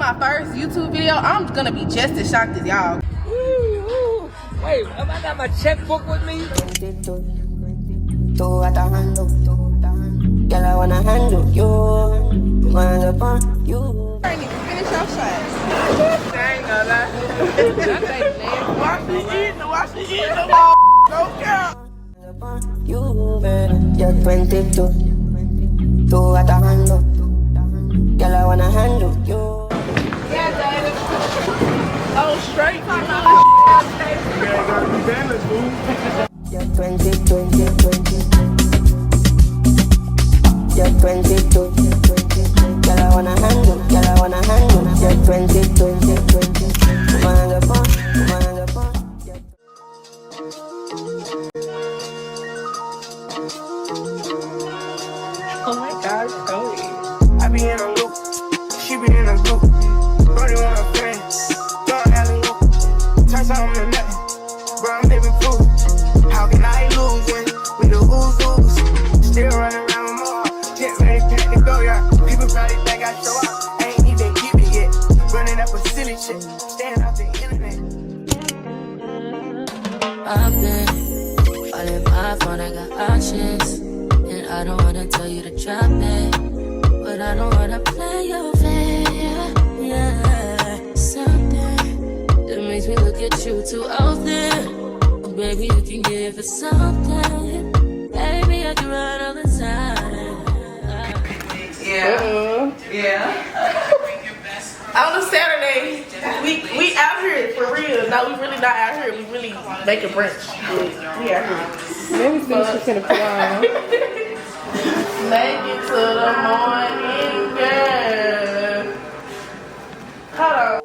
my first YouTube video, I'm gonna be just as shocked as y'all. Wait, have I got my checkbook with me? Girl, I wanna handle you. Mind upon you. Finish your shot. I ain't gonna lie. Watch the eating. Don't care. You, you're 22. Two at a handle. Girl, I wanna handle you. Yeah, Daddy. Oh, straight from my Gotta be balanced, boo. You're 20. You're 22. Girl, I wanna handle. You're 20. Mind upon. Oh my gosh, Cody. I be in a loop, she be in a loop. Brody want a friend, don't alley loop. Turn something to nothing, bro, I'm living proof. How can I lose when we the who's? Still running around with more, get ready, pack to go, yeah. People probably think I show up, I ain't even keep it yet. Running up a silly shit, staying off the internet. I've been all in my phone, I got options. And I don't wanna tell you to drop it, but I don't wanna play your fair. Yeah, something that makes me look at you too often. Oh, baby, you can give it something. Baby, I can run all the time. Yeah. On a Saturday, we out here for real. No, we really not out here. We really making brunch. We out here. Maybe it's gonna put on. Make it to the morning, girl. Hold on.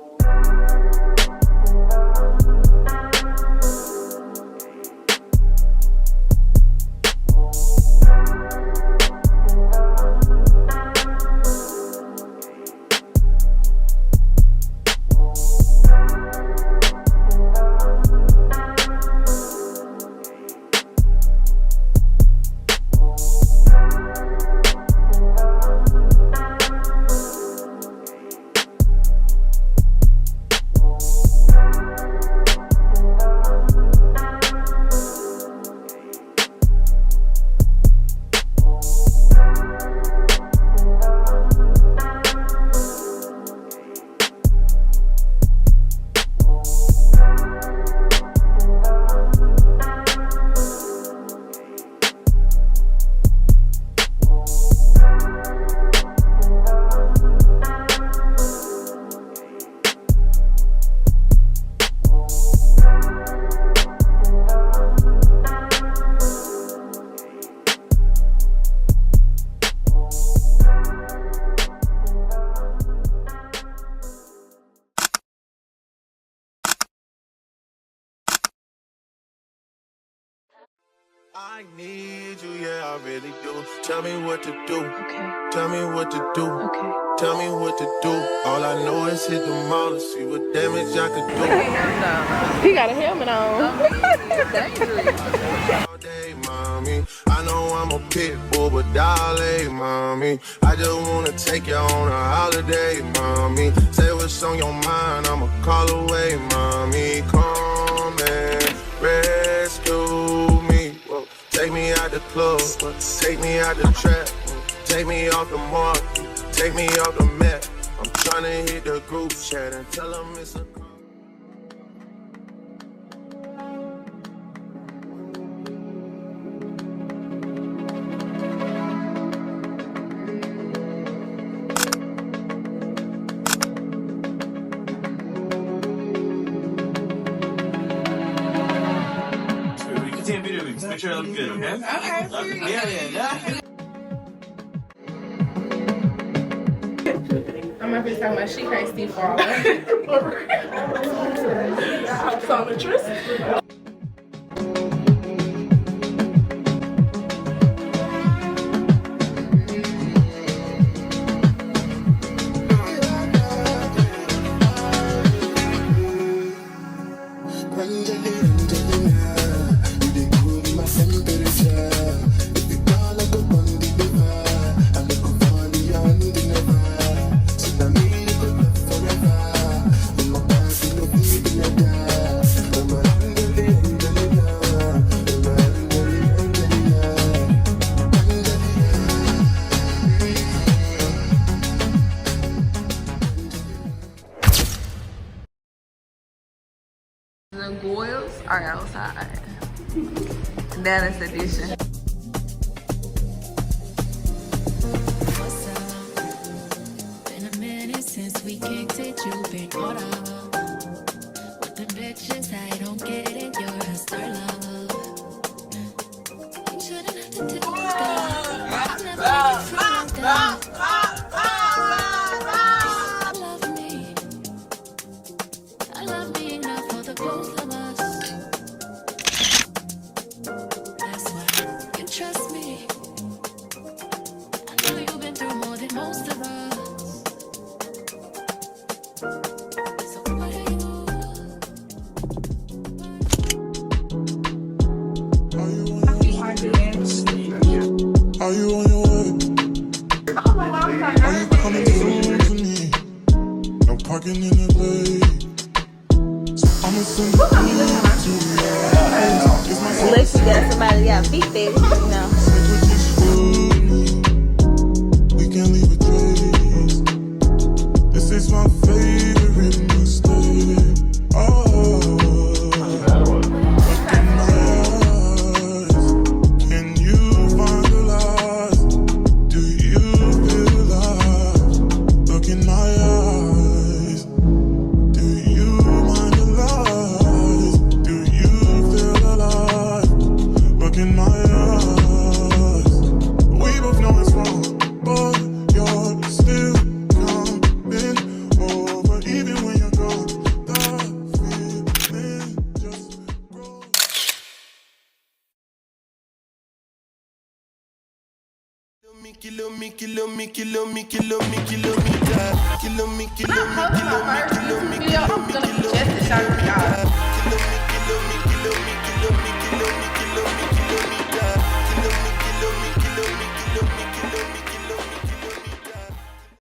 I need you, yeah, I really do. Tell me what to do. Okay. Tell me what to do. Okay. Tell me what to do. All I know is hit the mall and see what damage I could do. He got a helmet on. All day, mommy. I know I'm a pit bull, but darling, mommy. I just wanna take you on a holiday, mommy. Say what's on your mind, I'ma call away, mommy. Come and rescue me. Whoa. Take me out the club, take me out the trap, take me off the mark, take me off the map. I'm tryna hit the group chat and tell them it's a Make sure it looks good, okay? Okay. Yeah. I'm up here talking about she can't see far away. Optometrist. are outside. Dallas edition. What's up? Been a minute since we kicked it, you've been caught up with the bitches. I don't get it, you're a star lover. You shouldn't have to do that. I've never been like that. I love me enough for the both of us. That's why you trust me. I know you've been through more than most of us. So what are you? Are you on your way? Are you coming soon to me? No parking in the bay. So I'ma send you to Unless you got somebody got feet there, you know. we can't leave a trace. This is my favorite mistake. Oh, look in my eyes. Can you find the lies? Do you feel alive? Look in my eyes. Do you mind the lies? Do you feel alive? Look in my eyes. We both know it's wrong, but you're still coming over. Even when you're gone, the feeling just grows. Video, I'm gonna suggest this shot for y'all.